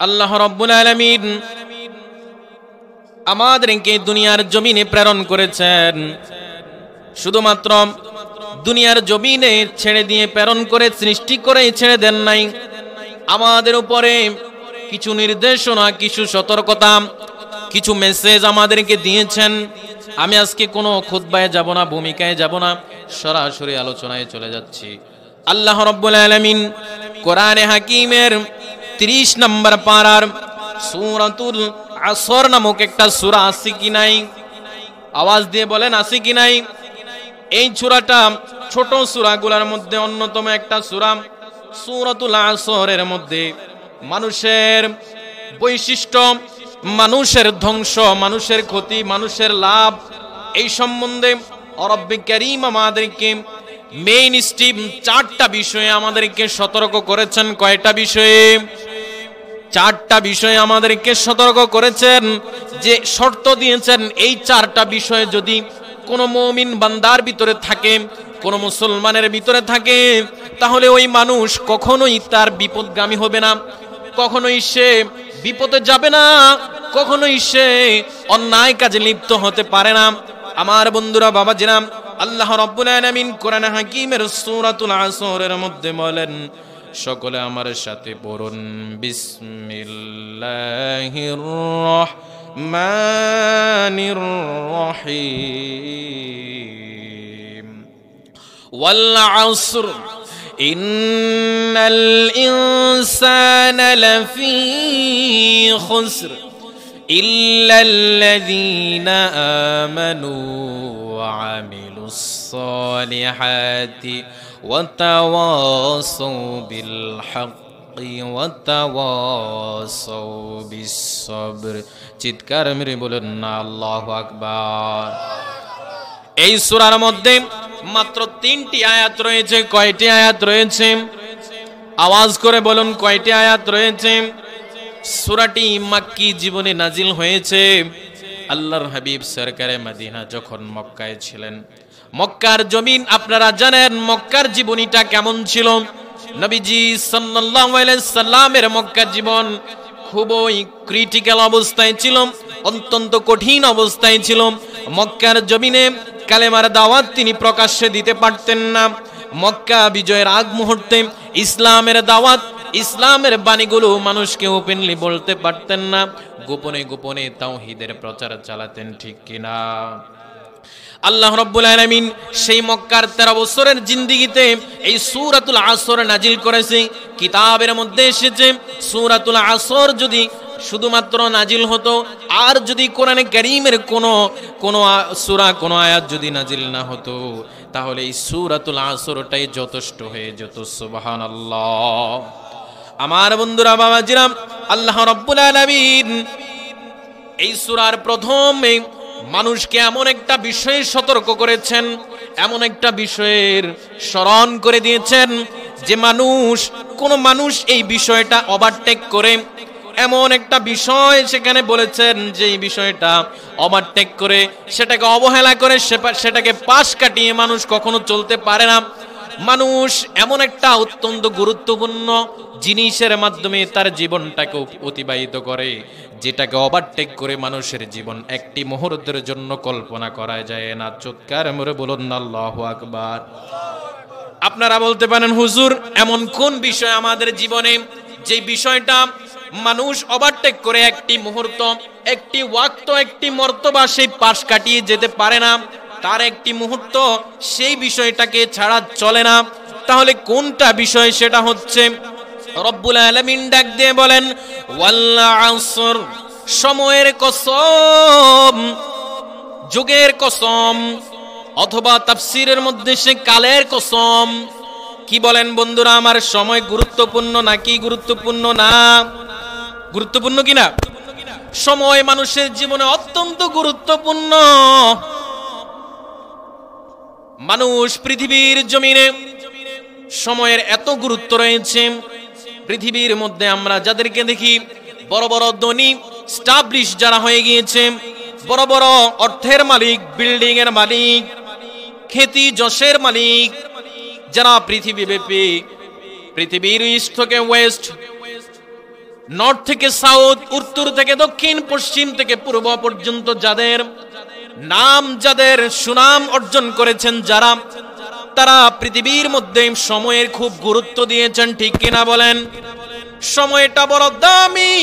আল্লাহ রাব্বুল আলামিন আমাদেরকে দুনিয়ার জমিনে প্রেরণ করেছেন, শুধুমাত্র দুনিয়ার জমিনে ছেড়ে দিয়ে প্রেরণ করে সৃষ্টি করে ছেড়ে দেন নাই। আমাদের উপরে কিছু নির্দেশনা, কিছু সতর্কতা, কিছু মেসেজ আমাদেরকে দিয়েছেন। আমি আজকে কোনো খুতবায় যাব না, ভূমিকায় যাব না, সরাসরি আলোচনায় চলে যাচ্ছি। আল্লাহ রাব্বুল আলামিন কোরআনে হাকিমের 30 নম্বর পারার সূরাতুল আসর নামক একটা সূরা আছে কি নাই? আওয়াজ দিয়ে বলেন আছে কি নাই? এই সূরাটা ছোট সূরাগুলোর মধ্যে অন্যতম একটা সূরা। সূরাতুল আসরের মধ্যে মানুষের বৈশিষ্ট্য, মানুষের ধ্বংস, মানুষের ক্ষতি, মানুষের লাভ, এই সম্বন্ধে রব্বুল কারীম আমাদেরকে মেইন স্ট্রিম 4টা বিষয়ে আমাদেরকে সতর্ক করেছেন। কয়টা বিষয়ে? 4টা বিষয়ে আমাদেরকে সতর্ক করেছেন, যে শর্ত দিয়েছেন এই 4টা বিষয় যদি কোনো মুমিন বান্দার ভিতরে থাকে, কোনো মুসলমানের ভিতরে থাকে, তাহলে ওই মানুষ কখনোই তার বিপদগামী হবে না, কখনোই সে বিপদে যাবে না, কখনোই সে অন্যায় কাজে লিপ্ত হতে পারে না। আমার বন্ধুরা, বাবাজিরা, আল্লাহ রাব্বুল আলামিন কোরআন হাকিমের সূরাতুল আসরের মধ্যে বলেন, সকলে আমার সাথে পড়ুন, বিসমিল্লাহির রহমানির রহিম। ওয়াল আসর ইন্নাল ইনসানা লাফি খুসর ইল্লাল্লাযীনা আমানু ওয়া আমিলুস সালিহাতি ওয়া তাওয়াসাউ বিল হাক্কি ওয়া তাওয়াসাউ বিস সবর। চিৎকার মেরে বলেন না আল্লাহু আকবার। এই সূরার মধ্যে মাত্র 3টি আয়াত রয়েছে। কয়টি আয়াত রয়েছে? আওয়াজ করে বলুন, কয়টি আয়াত রয়েছে? সূরাটি মাক্কি জীবনে নাজিল হয়েছে। আল্লাহর হাবিব সরকারে মদিনা যখন মক্কায় ছিলেন, মক্কার জমিন আপনারা জানেন মক্কার জীবনীটা কেমন ছিল। নবীজি সাল্লাল্লাহু আলাইহি সাল্লামের মক্কার জীবন খুবই ক্রিটিক্যাল অবস্থায় ছিল, অত্যন্ত কঠিন অবস্থায় ছিল। মক্কার জমিনে কালেমার দাওয়াত তিনি প্রকাশ্যে দিতে পারতেন না। মক্কা বিজয়ের আগ মুহূর্তে ইসলামের দাওয়াত, ইসলামের বাণীগুলো মানুষকে ওপেনলি বলতে পারতেন না, গোপনে গোপনে তাওহীদের প্রচার চালাতেন, ঠিক কিনা? আল্লাহ রাব্বুল আলামিন সেই মক্কার 13 বছরের জিন্দেগিতে এই সূরাতুল আসর নাজিল করেছে। কিতাবের মধ্যে এসেছে সূরাতুল আসর যদি শুধুমাত্র নাজিল হতো, আর যদি কোরআনে কারীমের কোন সূরা, কোন আয়াত যদি নাজিল না হতো, তাহলে এই সূরাতুল আসরটাই যথেষ্ট হয়ে যেত। সুবহানাল্লাহ। আমার বন্ধুরা, বাবাজিরা, আল্লাহ রাব্বুল আলামিন এই সূরার প্রথমে মানুষকে এমন একটা বিষয়ে সতর্ক করেছেন, এমন একটা বিষয়ের স্মরণ করে দিয়েছেন যে কোন মানুষ এই বিষয়টা ওভারটেক করে, এমন একটা বিষয় সেখানে বলেছেন যে এই বিষয়টা ওভারটেক করে, সেটাকে অবহেলা করে, সেটাকে পাশ কাটিয়ে মানুষ কখনো চলতে পারে না। মানুষ এমন একটা অত্যন্ত গুরুত্বপূর্ণ জিনিসের মাধ্যমে তার জীবনটাকে অতিবাহিত করে, যেটাকে ওভারটেক করে মানুষের জীবন একটি মুহূর্তের জন্য কল্পনা করা যায় না। চিৎকার করে বলুন আল্লাহু আকবার। আপনারা বলতে পারেন, হুজুর এমন কোন বিষয় আমাদের জীবনে যে বিষয়টা মানুষ ওভারটেক করে একটি মুহূর্ত, একটি ওয়াক্ত, একটি মর্তবা সেই পাশ কাটিয়ে যেতে পারে না, তার একটি মুহূর্ত সেই বিষয়টাকে ছাড়া চলে না? তাহলে কোনটা বিষয়? সেটা হচ্ছে রব্বুল আলামিন ডাক দিয়ে বলেন, ওয়াল আসর, সময়ের কসম, যুগের কসম, অথবা তাফসীরের মধ্যে সে কালের কসম। কি বলেন বন্ধুরা আমার? সময় গুরুত্বপূর্ণ নাকি গুরুত্বপূর্ণ না? গুরুত্বপূর্ণ কিনা? সময় মানুষের জীবনে অত্যন্ত গুরুত্বপূর্ণ। মানুষ পৃথিবীর জমিনে সময়ের এত গুরুত্ব রয়েছে, পৃথিবীর মধ্যে আমরা যাদেরকে দেখি বড় বড় ধনী স্টাবলিশ যারা হয়ে গিয়েছে, বড় বড় অর্থের মালিক, বিল্ডিং এর মালিক, খ্যাতি যশের মালিক, যারা পৃথিবীব্যাপী, পৃথিবীর ইস্ট থেকে ওয়েস্ট, নর্থ থেকে সাউথ, উত্তর থেকে দক্ষিণ, পশ্চিম থেকে পূর্ব পর্যন্ত যাদের নাম, যাদের সুনাম অর্জন করেছেন যারা, তারা পৃথিবীর মধ্যে সময়ের খুব গুরুত্ব দিয়েছেন, ঠিক কিনা বলেন? সময়টা বড় দামি।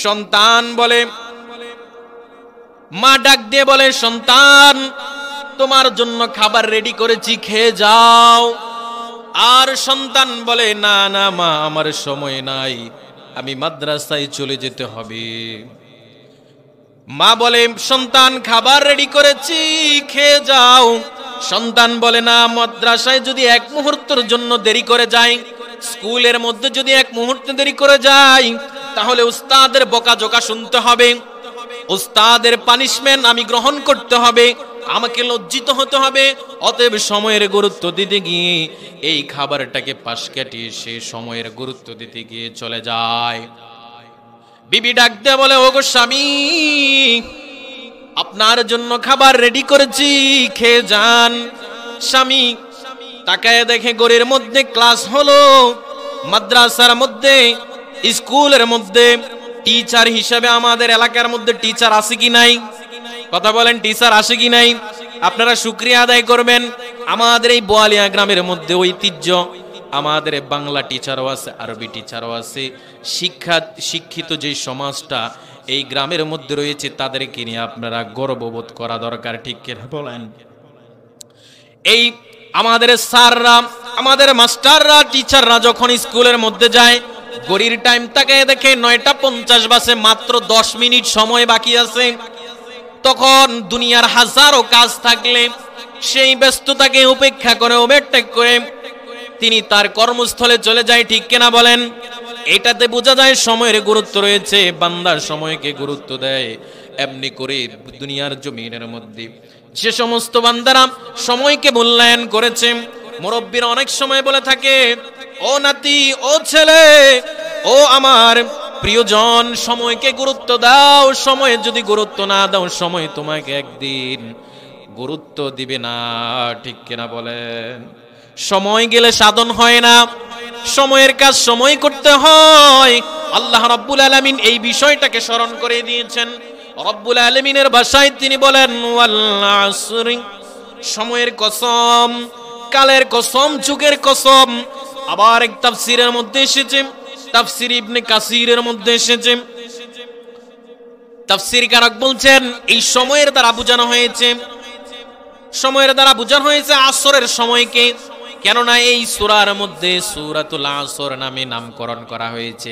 সন্তান বলে, মা ডাক দিয়ে বলে, সন্তান তোমার জন্য খাবার রেডি করেছি, খেয়ে যাও। আর সন্তান বলে, না না মা, আমার সময় নাই, আমি মাদ্রাসায় চলে যেতে হবে। মা বলে, সন্তান খাবার রেডি করেছি, খেয়ে যাও। সন্তান বলে, না, মাদ্রাসায় যদি এক মুহূর্তের জন্য দেরি করে যাই, স্কুলের মধ্যে যদি এক মুহূর্তে দেরি করে যাই, তাহলে উস্তাদের বকাঝকা শুনতে হবে, উস্তাদের পানিশমেন্ট আমি গ্রহণ করতে হবে, আমাকে লজ্জিত হতে হবে। অতএব সময়ের গুরুত্ব দিতে গিয়ে এই খাবারটাকে পাশ কাটিয়ে সে সময়ের গুরুত্ব দিতে গিয়ে চলে যায়। বিবি ডাক দিয়ে বলে, ওগো স্বামী, আপনার জন্য খাবার রেডি করেছি, খেয়ে যান। স্বামী তাকায় দেখে ঘরের মধ্যে ক্লাস হলো, মাদ্রাসার মধ্যে, স্কুলের মধ্যে টিচার হিসেবে আমাদের এলাকার মধ্যে টিচার আছে কি নাই? কথা বলেন, টিচার আছে কি নাই? আপনারা শুকরিয়া আদায় করবেন। আমাদের এই বোয়ালিয়া গ্রামের মধ্যে ঐতিহ্য, আমাদের বাংলা টিচারও আছে, আরবি টিচারও আছে। শিক্ষিত যে সমাজটা এই গ্রামের মধ্যে রয়েছে তাদেরকে নিয়ে আপনারা গর্ববোধ করা দরকার, ঠিক কিনা বলেন? এই আমাদের স্যাররা, আমাদের মাস্টাররা, টিচাররা যখন স্কুলের মধ্যে যায়, ঘড়ির টাইম তাকায় দেখে 9:50 বাজে, মাত্র 10 মিনিট সময় বাকি আছে। তখন দুনিয়ার হাজারো কাজ থাকলে সেই ব্যস্ততাকে উপেক্ষা করে, ওভারটেক করে তিনি তার কর্মস্থলে চলে যায়, ঠিক কিনা বলেন? এটাতে বোঝা যায় সময়ের গুরুত্ব রয়েছে, বান্দার সময়কে গুরুত্ব দেয়। এমনি করে দুনিয়ার জমিনের মধ্যে যে সমস্ত বান্দারা সময়কে মূল্যায়ন করেছে, মুরব্বীরা অনেক সময় বলে থাকে, ও নাতি, ও ছেলে, ও আমার প্রিয়জন, সময়কে গুরুত্ব দাও। সময়ে যদি গুরুত্ব না দাও, সময় তোমাকে একদিন গুরুত্ব দিবে না, ঠিক কিনা বলেন? সময় গেলে সাধন হয় না, সময়ের কাজ সময় করতে হয়। আল্লাহ রাব্বুল আলামিন এই বিষয়টাকে স্মরণ করে দিয়েছেন। রব্বুল আলামিনের ভাষায় তিনি বলেন, ওয়াল আসরি, সময়ের কসম, কালের কসম, যুগের কসম। আবার এক তাফসীরের মধ্যে এসেছে, তাফসীর ইবনে কাসিরের মধ্যে এসেছে, তাফসীরকারক বলছেন এই সময়ের দ্বারা বোঝানো হয়েছে, সময়ের দ্বারা বোঝানো হয়েছে আসরের সময়কে। কেননা এই সূরার মধ্যে সূরাতুল আসর নামে নামকরণ করা হয়েছে,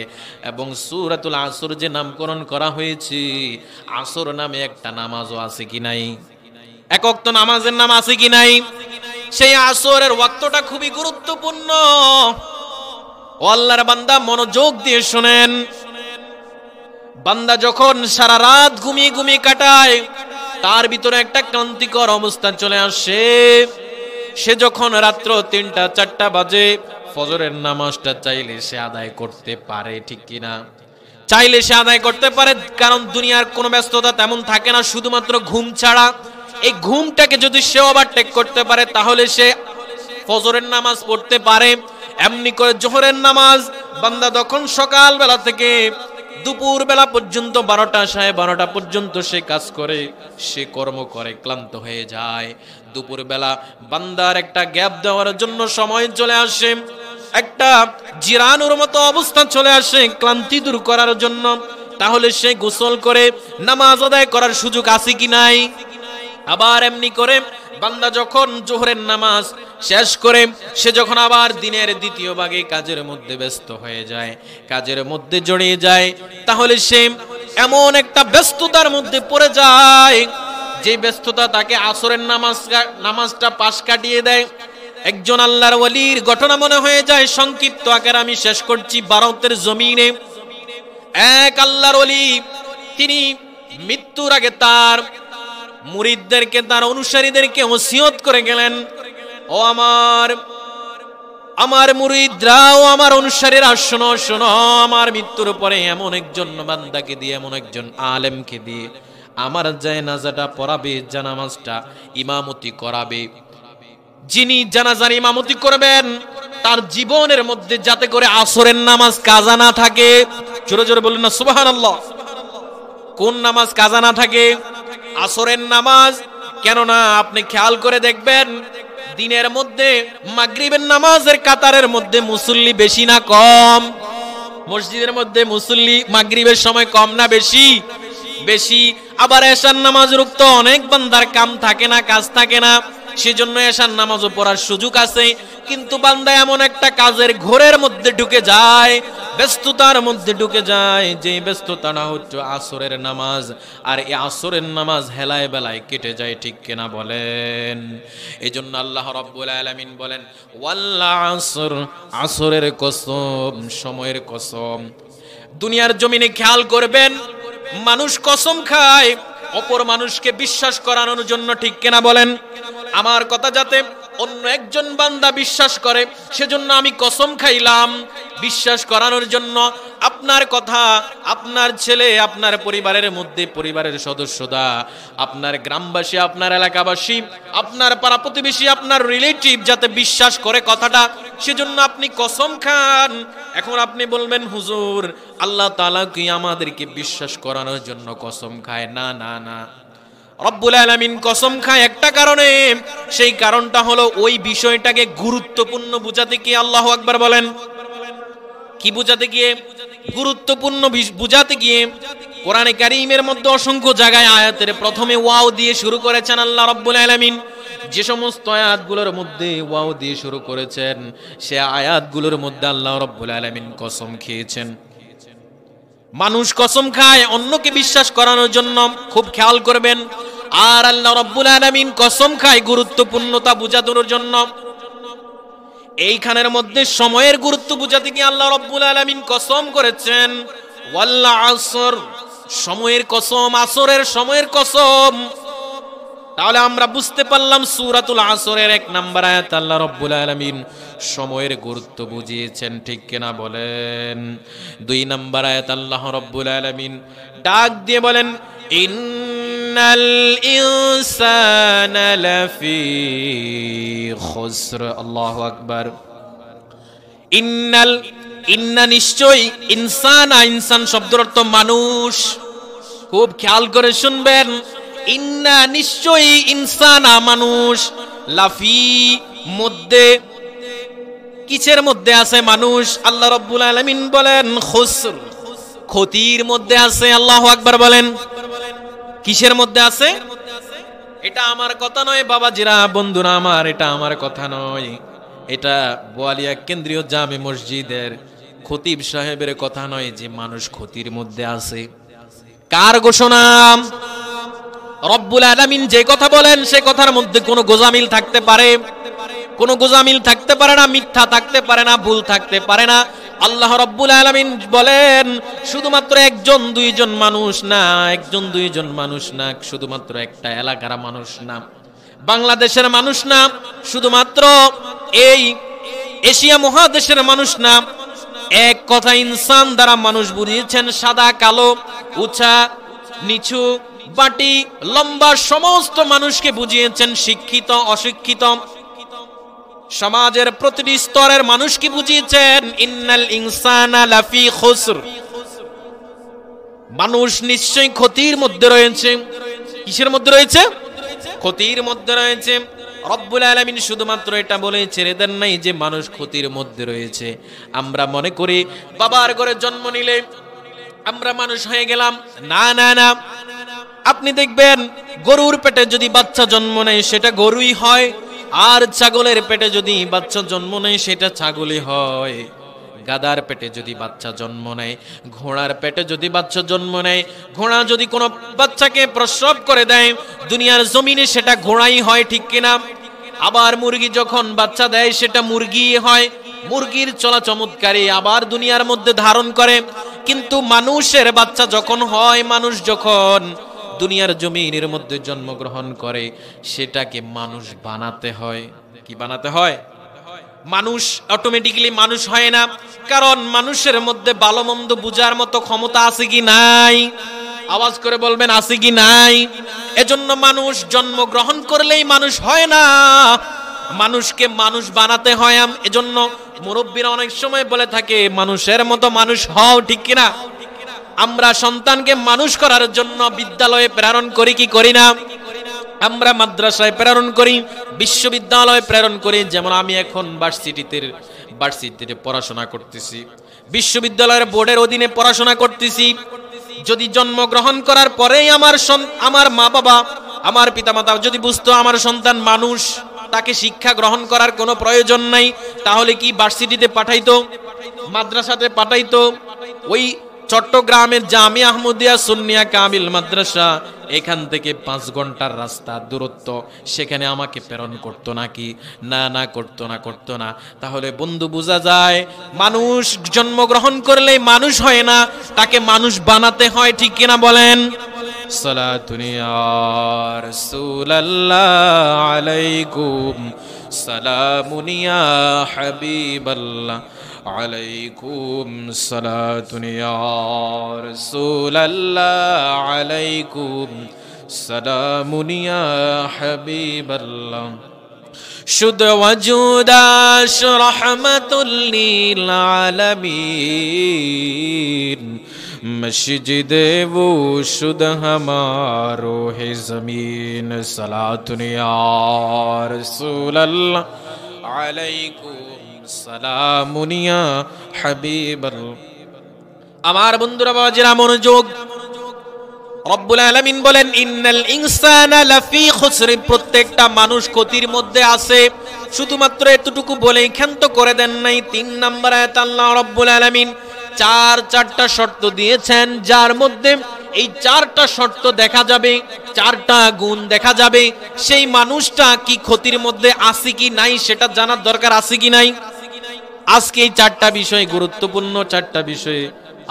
এবং সূরাতুল আসর যে নামকরণ করা হয়েছে, আসর নামে একটা নামাজও আছে কি নাই? এক ওয়াক্ত নামাজের নাম আছে কি নাই? সেই আসরের ওয়াক্তটা খুবই গুরুত্বপূর্ণ। ও আল্লাহর বান্দা, মনোযোগ দিয়ে শুনেন। বান্দা যখন সারা রাত ঘুমিয়ে ঘুমিয়ে কাটায়, তার ভিতরে একটা ক্লান্তিকর অবস্থা চলে আসে। সে যখন রাত্র 3টা-4টা বাজে ফজরের নামাজটা চাইলে সে আদায় করতে পারে, ঠিক কিনা? চাইলে সে আদায় করতে পারে, কারণ দুনিয়ার কোনো ব্যস্ততা তেমন থাকে না, শুধুমাত্র ঘুম ছাড়া। এই ঘুমটাকে যদি সে ওভারটেক করতে পারে, তাহলে সে ফজরের নামাজ পড়তে পারে। এমনি করে জোহরের নামাজ বান্দা তখন সকাল বেলা থেকে দুপুর বেলা পর্যন্ত, 12টা-12:30 পর্যন্ত সে কাজ করে, সে কর্ম করে, ক্লান্ত হয়ে যায়। দুপুর বেলা বান্দার একটা গ্যাপ দেওয়ার জন্য সময় চলে আসে, একটা জিরানোর মতো অবস্থা চলে আসে ক্লান্তি দূর করার জন্য। তাহলে সে গোসল করে নামাজ আদায় করার সুযোগ আছে কি নাই? আবার এমনি করে বান্দা যখন জোহরের নামাজ শেষ করে সে যখন আবার দিনের দ্বিতীয় ভাগে কাজের মধ্যে ব্যস্ত হয়ে যায়, কাজের মধ্যে জড়িয়ে যায়, তাহলে সে এমন একটা ব্যস্ততার মধ্যে পড়ে যায় যে ব্যস্ততা তাকে আসরের নামাজটা পাশ কাটিয়ে দেয়। একজন আল্লাহর ওয়ালির ঘটনা মনে হয়ে যায়, সংক্ষিপ্ত আকারে আমি শেষ করছি। ভারতের জমিনে এক আল্লাহর ওয়ালি, তিনি মৃত্যুর আগে তার মুরিদদেরকে, তার অনুসারীদেরকে ওসিয়ত করে গেলেন, ও আমার মুরিদরা, ও আমার অনুসারীরা, শোনো শোনো, আমার মৃত্যুর পরে এমন একজন বান্দাকে দিয়ে, এমন একজন আলেমকে দিয়ে আমার জানাজাটা পড়াবে, জানাজাটা ইমামতি করাবে। যিনি জানাজার ইমামতি করবেন তার জীবনের মধ্যে যাতে করে আসরের নামাজ কাজা না থাকে। জোরে জোরে বলুন না সুবহানাল্লাহ। কোন নামাজ কাজা না থাকে? আসরের নামাজ। কেননা আপনি খেয়াল করে দেখবেন দিনের মধ্যে মাগরিবের নামাজের কাতারের মধ্যে মুসল্লি বেশি না কম? মসজিদের মধ্যে মুসল্লি মাগরিবের সময় কম না বেশি? বেশি। আবার এশার নামাজ রুক্ত অনেক বান্দার কাম থাকে না, কাজ থাকে না, সেজন্য এশার নামাজও পড়ার সুযোগ আছে। কিন্তু বান্দা এমন একটা কাজের ঘোরের মধ্যে ঢুকে যায়, ব্যস্ততার মধ্যে ঢুকে যায়, যে ব্যস্ততাটা হচ্ছে আসরের নামাজ। আর এই আসরের নামাজ হেলায় বেলায় কেটে যায়, ঠিক কিনা বলেন? এজন্য আল্লাহ রাব্বুল আলামিন বলেন ওয়াল আসর, আসরের কসম, সময়ের কসম। দুনিয়ার জমিনে খেয়াল করবেন মানুষ কসম খায় অপর মানুষকে বিশ্বাস করানোর জন্য, ঠিক কিনা বলেন? আমার কথা যাতে অন্য একজন বান্দা বিশ্বাস করে সেজন্য আমি কসম খাইলাম, বিশ্বাস করানোর জন্য। আপনার কথা আপনার ছেলে, আপনার পরিবারের মধ্যে পরিবারের সদস্যরা, আপনার গ্রামবাসী, আপনার এলাকাবাসী, আপনার পাড়া প্রতিবেশী, আপনার রিলেটিভ যাতে বিশ্বাস করে কথাটা, সেজন্য আপনি কসম খান। এখন আপনি বলবেন হুজুর আল্লাহ তাআলা কি আমাদেরকে বিশ্বাস করানোর জন্য কসম খায়? না না না, রব্বুল আলামিন কসম খায় একটা কারণে, সেই কারণটা হলো ওই বিষয়টাকে গুরুত্বপূর্ণ বুঝাতে গিয়ে। আল্লাহু আকবার বলেন। কি বুঝাতে গিয়ে? গুরুত্বপূর্ণ বুঝাতে গিয়ে। কোরআনে কারীমের মধ্যে অসংখ্য জায়গায় আয়াতের প্রথমে ওয়াও দিয়ে শুরু করেছেন আল্লাহ রাব্বুল আলামিন। যে সমস্ত আয়াতগুলোর মধ্যে ওয়াও দিয়ে শুরু করেছেন সে আয়াতগুলোর মধ্যে আল্লাহ রাব্বুল আলামিন কসম খেয়েছেন। মানুষ কসম খায় অন্যকে বিশ্বাস করানোর জন্য, খুব খেয়াল করবেন। আর আল্লাহ রাব্বুল আলামিন কসম খায় গুরুত্বপূর্ণতা বুঝানোর জন্য। এইখানের মধ্যে সময়ের গুরুত্ব বুঝাতে গিয়ে আল্লাহ রাব্বুল আলামিন কসম করেছেন ওয়াল আসর, সময়ের কসম, আসরের সময়ের কসম। তাহলে আমরা বুঝতে পারলাম সূরাতুল আসরের 1 নম্বর আয়াত আল্লাহ রাব্বুল আলামিন সময়ের গুরুত্ব বুঝিয়েছেন, ঠিক কিনা বলেন? 2 নম্বর আয়াত আল্লাহ রাব্বুল আলামিন ডাক দিয়ে বলেন ইন্নাল ইনসানা লাফি খুসর। আল্লাহু আকবার। ইন্না নিশ্চয়, ইনসানা, ইনসান শব্দের অর্থ মানুষ। খুব খেয়াল করে শুনবেন, ইন্না নিশ্চয়ই, ইনসানা মানুষ, লাফি মধ্যে, কিসের মধ্যে আছে মানুষ? আল্লাহ রাব্বুল আলামিন বলেন খুসর, ক্ষতির মধ্যে আছে। আল্লাহু আকবার বলেন। কিসের মধ্যে আছে? এটা আমার কথা নয় বাবাজিরা, বন্ধুরা আমার, এটা আমার কথা নয়, এটা বোয়ালিয়া কেন্দ্রীয় জামে মসজিদের খতিব সাহেবের কথা নয় যে মানুষ ক্ষতির মধ্যে আছে। কার ঘোষণা? রব্বুল আলামিন যে কথা বলেন সে কথার মধ্যে কোনো গোজামিল থাকতে পারে, কোনো গোজামিল থাকতে পারে না, মিথ্যা থাকতে পারে না, ভুল থাকতে পারে না। আল্লাহ রাব্বুল আলামিন বলেন শুধুমাত্র একজন দুইজন মানুষ না, একজন দুইজন মানুষ না, শুধুমাত্র একটা এলাকার মানুষ না, বাংলাদেশের মানুষ না, শুধুমাত্র এই এশিয়া মহাদেশের মানুষ না। এক কথা ইনসান দ্বারা মানুষ বুঝিয়েছেন সাদা কালো, উঁচা নিচু, বাটি লম্বা, সমস্ত মানুষকে বুঝিয়েছেন, শিক্ষিত অশিক্ষিত, সমাজের প্রতিটি স্তরের মানুষকে বুঝিয়েছেন ইন্নাল ইনসানা লাফি খুসর, মানুষ নিশ্চয়ই ক্ষতির মধ্যে রয়েছে। কিসের মধ্যে রয়েছে? ক্ষতির মধ্যে রয়েছে। রব্বুল আলামিন শুধুমাত্র এটা বলে ছেড়ে দেন নাই যে মানুষ ক্ষতির মধ্যে রয়েছে। আমরা মনে করি বাবার ঘরে জন্ম নিলে আমরা মানুষ হয়ে গেলাম। না না না, আপনি দেখবেন গরুর পেটে যদি বাচ্চা জন্ম নেয় সেটা গরুই হয়, আর ছাগলের পেটে যদি বাচ্চা জন্ম নেয় সেটা ছাগলই হয়। গাধার পেটে যদি বাচ্চা জন্ম নেয়, ঘোড়ার পেটে যদি বাচ্চা জন্ম নেয়, ঘোড়া যদি কোনো বাচ্চাকে প্রসব করে দেয় দুনিয়ার জমিনে সেটা ঘোড়াই হয়, ঠিক কিনা? আবার মুরগি যখন বাচ্চা দেয় সেটা মুরগি হয়, মুরগির চলা চমৎকারী আবার দুনিয়ার মধ্যে ধারণ করে। কিন্তু মানুষের বাচ্চা যখন হয়, মানুষ যখন দুনিয়ার জমিনের মধ্যে জন্মগ্রহণ করে সেটাকে মানুষ বানাতে হয়। কি বানাতে হয়? মানুষ অটোমেটিক্যালি মানুষ হয় না, কারণ মানুষের মধ্যে ভালো মন্দ বুঝার মতো ক্ষমতা আছে কি নাই? আওয়াজ করে বলবেন আছে কি নাই? এজন্য মানুষ জন্মগ্রহণ করলেই মানুষ হয় না, মানুষকে মানুষ বানাতে হয়। এজন্য মুরব্বীরা অনেক সময় বলে থাকে মানুষের মতো মানুষ হও, ঠিক কিনা? আমরা সন্তানকে মানুষ করার জন্য বিদ্যালয়ে প্রেরণ করি কি করি না? আমরা মাদ্রাসায় প্রেরণ করি, বিশ্ববিদ্যালয়ে প্রেরণ করি। যেমন আমি এখন ভার্সিটিতে পড়াশোনা করতেছি, বিশ্ববিদ্যালয়ের বোর্ডের অধীনে পড়াশোনা করতেছি। যদি জন্মগ্রহণ করার পরেই আমার মা বাবা, আমার পিতামাতা যদি বুঝতো আমার সন্তান মানুষ, তাকে শিক্ষা গ্রহণ করার কোনো প্রয়োজন নাই, তাহলে কি ভার্সিটিতে পাঠাইতো, মাদ্রাসাতে পাঠাইতো? ওই চট্টগ্রামের জামিয়া আহমদিয়া সুন্নিয়া কামিল মাদ্রাসা, এখান থেকে 5 ঘন্টার রাস্তা দূরত্ব, সেখানে আমাকে প্রেরণ করতো নাকি? না, করতো না। তাহলে বন্ধু বোঝা যায় মানুষ জন্মগ্রহণ করলে মানুষ হয় না, তাকে মানুষ বানাতে হয়, ঠিক কিনা বলেন? সালাতুন ইয়া রাসূলুল্লাহ আলাইকুম, সালামুন ইয়া হাবিবাল্লাহ আলাইকুম, সালাতুন ইয়া রাসূলুল্লাহ আলাইকুম, সালামুন ইয়া হাবিবাল্লাহ। শুদ ওয়াজুদাশ রাহমাতুল লিল আলামিন, মসজিদে वो शुद हमारो है जमीन, सलातुन या रसूलल्लाह अलैकुम, সালামুন ইয়া হাবিবাল্লাহ। আমার বন্ধুরা, বাবাজিরা, মনোযোগ। রব্বুল আলামিন বলেন ইন্নাল ইনসানা লাফি খুসর, প্রত্যেকটা মানুষ ক্ষতির মধ্যে আছে। শুধুমাত্র এতটুকু বলেই ক্ষান্ত করে দেন নাই। 3 নম্বর আয়াত আল্লাহ রব্বুল আলামিন চারটা শর্ত দিয়েছেন, যার মধ্যে এই 4টা শর্ত দেখা যাবে, 4টা গুণ দেখা যাবে। সেই মানুষটা কি ক্ষতির মধ্যে আছে কি নাই সেটা জানার দরকার আছে কি নাই। আজকে এই 4টা বিষয়, গুরুত্বপূর্ণ 4টা বিষয়ে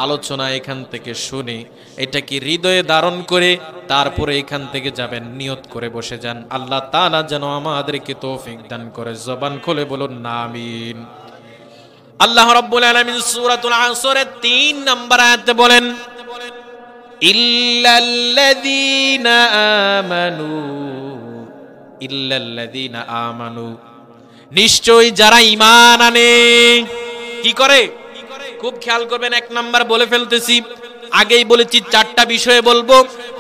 আলোচনা এখান থেকে শুনে এটা কি হৃদয়ে ধারণ করে তারপরে এখান থেকে যাবেন, নিয়ত করে বসে যান। আল্লাহ তাআলা যেন আমাদেরকে তৌফিক দান করে। জবান খুলে বলুন আমিন। আল্লাহ রাব্বুল আলামিন সূরাতুল আসরের 3 নম্বর আয়াতে বলেন ইল্লাল্লাযীনা আমানু, নিশ্চয়ই যারা ঈমান আনে। কি করে? খুব খেয়াল করবেন। 1 নাম্বার বলে ফেলতেছি, আগেই বলেছি 4টা বিষয়ে বলবো।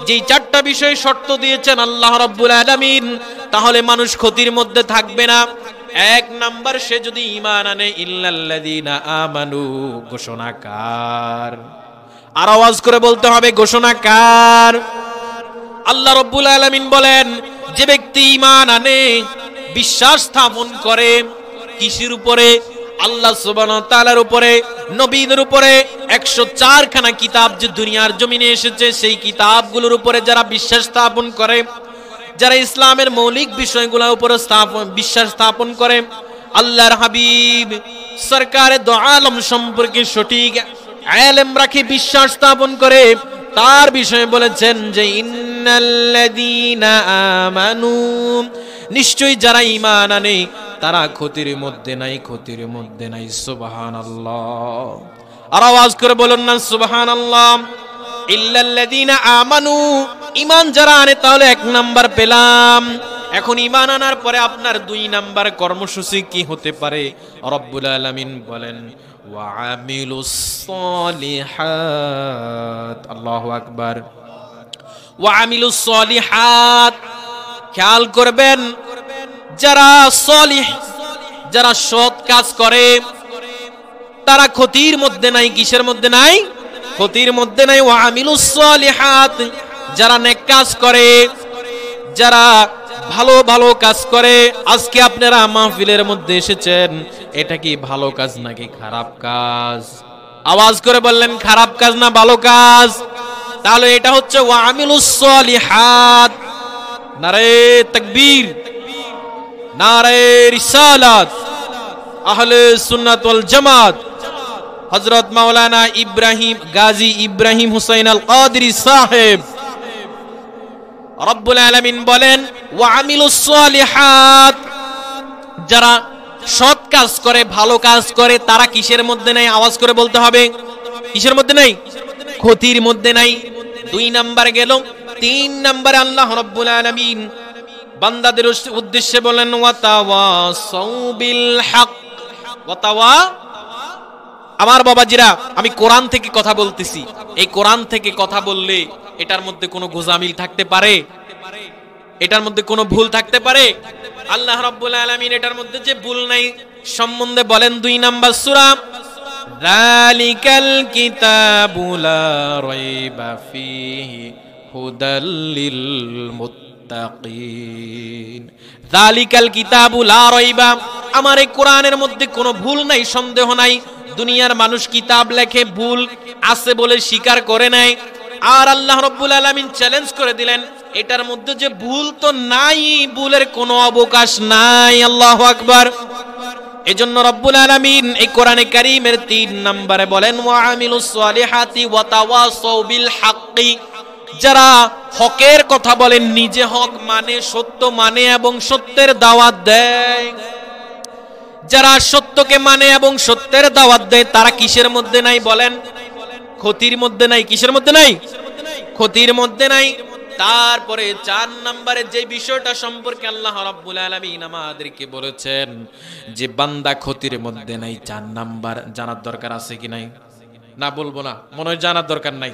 যেই 4টা বিষয়ে শর্ত দিয়েছেন আল্লাহ রাব্বুল আলামিন, তাহলে মানুষ ক্ষতির মধ্যে থাকবে না। 1 নাম্বার, সে যদি ঈমান আনে। ইল্লাল্লাযীনা আমানু, ঘোষণা কার? আর আওয়াজ করে বলতে হবে, ঘোষণা কার? আল্লাহ রাব্বুল আলামিন বলেন যে ব্যক্তি ঈমান আনে, বিশ্বাস স্থাপন করে কিসের উপরে? আল্লাহ সুবহানাহু ওয়া তাআলার উপরে, নবীদের উপরে। 104 খানা কিতাব যে দুনিয়ার জমিনে এসেছে, সেই কিতাবগুলোর উপরে যারা বিশ্বাস স্থাপন করে, যারা ইসলামের মৌলিক বিষয়গুলোর উপরে বিশ্বাস স্থাপন করে, আল্লাহর হাবিব সরকারে দো আলম সম্পর্কে সঠিক ইলম রাখে, বিশ্বাস স্থাপন করে, তার বিষয়ে বলেছেন যে ইন্নাল্লাযীনা আমানু, নিশ্চয়ই যারা ঈমান আনে তারা ক্ষতির মধ্যে নাই, ক্ষতির মধ্যে নাই। সুবহানাল্লাহ। আর আওয়াজ করে বলুন না সুবহানাল্লাহ। ইল্লাল্লাযীনা আমানু, ঈমান যারা আনে, তাহলে 1 নাম্বার পেলাম। এখন ঈমান আনার পরে আপনার 2 নাম্বার কর্মসূচি কি হতে পারে? রব্বুল আলামিন বলেন ওয়া আমিলুস সলিহাত। আল্লাহু আকবার। ওয়া আমিলুস সলিহাত। খেয়াল করবেন, যারা সলিহ, যারা সৎ কাজ করে, তারা ক্ষতির মধ্যে নাই। কিসের মধ্যে নাই? ক্ষতির মধ্যে নাই। ওয়া আমিলুস সলিহাত, যারা নেক কাজ করে, যারা ভালো ভালো কাজ করে। আজকে আপনারা মাহফিলের মধ্যে এসেছেন, এটা কি ভালো কাজ নাকি খারাপ কাজ? আওয়াজ করে বললেন খারাপ কাজ না ভালো কাজ? তাহলে এটা হচ্ছে ওয়া আমিলুস সলিহাত। নারে তাকবীর, নারে রিসালাত, আহলে সুন্নাত ওয়াল জামাত, হযরত মাওলানা ইব্রাহিম গাজী ইব্রাহিম হুসাইন আল কাদরি সাহেব। রব্বুল আলামিন বলেন ওয়া আমিলুস সলিহাত, যারা সৎ কাজ করে, ভালো কাজ করে, তারা কিসের মধ্যে নাই? আওয়াজ করে বলতে হবে, কিসের মধ্যে নাই? ক্ষতির মধ্যে নাই। 2 নাম্বার গেল। 3 নাম্বারে আল্লাহ রাব্বুল আলামিন বান্দাদের উদ্দেশ্যে বলেন ওয়াতাওয়াসাউ বিল হক। আমার বাবাজিরা, আমি কোরআন থেকে কথা বলতেছি। এই কোরআন থেকে কথা বললে এটার মধ্যে কোনো গোজামিল থাকতে পারে? এটার মধ্যে কোনো ভুল থাকতে পারে? আল্লাহ রাব্বুল আলামিন এটার মধ্যে যে ভুল নাই সম্বন্ধে বলেন 2 নাম্বার সূরা, যালিকাল কিতাবু লা রাইবা ফীহি হুদাল লিল মুত্তাকিন। যালিকাল কিতাবু লা রাইবা, আমার এই কোরআনের মধ্যে কোনো ভুল নাই, সন্দেহ নাই। দুনিয়ার মানুষ কিতাব লেখে, ভুল আছে বলে স্বীকার করে নেয়। আর আল্লাহ রাব্বুল আলামিন চ্যালেঞ্জ করে দিলেন এটার মধ্যে যে ভুল তো নাই, ভুলের কোনো অবকাশ নাই। আল্লাহু আকবার। এজন্য রব্বুল আলামিন এই কোরআনে কারীমের 3 নম্বরে বলেন ওয়া আমিলুস সালিহাতি ওয়া তাওয়াসাউ বিল হাক্কি। যারা হকের কথা বলেন, নিজে হক মানে, সত্য মানে এবং সত্যের দাওয়াত দেয়, যারা সত্যকে মানে এবং সত্যের দাওয়াত দেয়, তারা কিসের মধ্যে নাই বলেন? ক্ষতির মধ্যে নাই। কিসের মধ্যে নাই? ক্ষতির মধ্যে নাই। তারপরে 4 নম্বরে যে বিষয়টা সম্পর্কে আল্লাহ রাব্বুল আলামিন আমাদেরকে বলেছেন যে বান্দা ক্ষতির মধ্যে নাই, 4 নাম্বার জানার দরকার আছে কি নাই? না বলবো না, মনে হয় জানার দরকার নাই।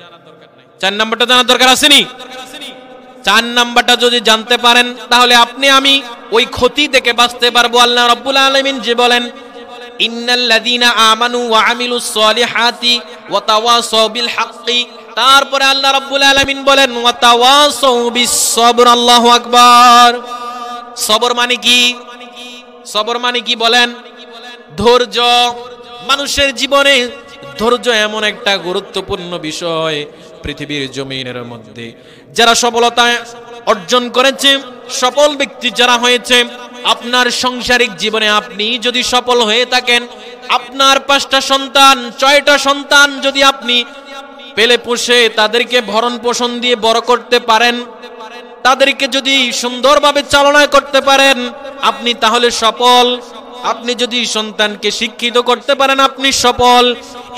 4 নাম্বারটা জানার দরকার আছে নি? 4 নাম্বারটা যদি জানতে পারেন তাহলে আপনি আমি ওই ক্ষতি থেকে বাঁচতে পারবো। আল্লাহ রাব্বুল আলামিন যে বলেন ইন্নাল্লাযীনা আমানু ওয়া আমিলুস সালিহাতি ওয়া তাওয়াসাউ বিল হাক্কি, তারপরে আল্লাহ রাব্বুল আলামিন বলেন ওয়া তাওয়াসাউ বিস সবর। আল্লাহু আকবার। সবর মানে কি? সবর মানে কি বলেন? ধৈর্য। মানুষের জীবনে ধৈর্য এমন একটা গুরুত্বপূর্ণ বিষয়, পৃথিবীর জমিনের মধ্যে যারা সফলতা অর্জন করেছে, সফল ব্যক্তি যারা হয়েছে, আপনার সাংসারিক জীবনে আপনি যদি সফল হয়ে থাকেন, আপনার 5টা সন্তান 6টা সন্তান যদি আপনি পেলে পুষে তাদেরকে ভরণ পোষণ দিয়ে বড় করতে পারেন, তাদেরকে যদি সুন্দরভাবে চালনা করতে পারেন, আপনি তাহলে সফল। আপনি যদি সন্তানকে শিক্ষিত করতে পারেন, আপনি সফল।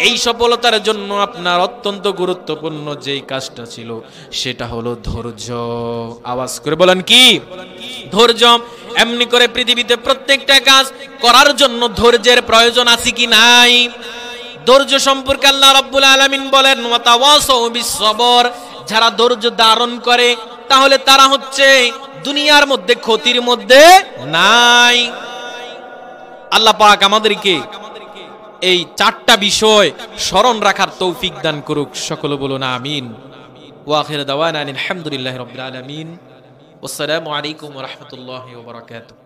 এই সফলতার জন্য আপনার অত্যন্ত গুরুত্বপূর্ণ যেই কাজটা ছিল সেটা হলো ধৈর্য। আওয়াজ করে বলেন কি? ধৈর্য। এমনি করে পৃথিবীতে প্রত্যেকটা কাজ করার জন্য ধৈর্যের প্রয়োজন আছে কি নাই? ধৈর্য সম্পর্কে আল্লাহ রাব্বুল আলামিন বলেন ওয়া তাওয়াসাউ বিস সবর। যারা ধৈর্য ধারণ করে তাহলে তারা হচ্ছে দুনিয়ার মধ্যে ক্ষতির মধ্যে নাই। আল্লাহ পাক আমাদেরকে এই 4টা বিষয় স্মরণ রাখার তৌফিক দান করুক। সকলে বলুন আমিন। ওয়া আখিরু দাওয়ানা আলহামদুলিল্লাহি রাব্বিল আলামিন। আসসালামু আলাইকুম ওয়া রাহমাতুল্লাহি ওয়া বারাকাতুহু।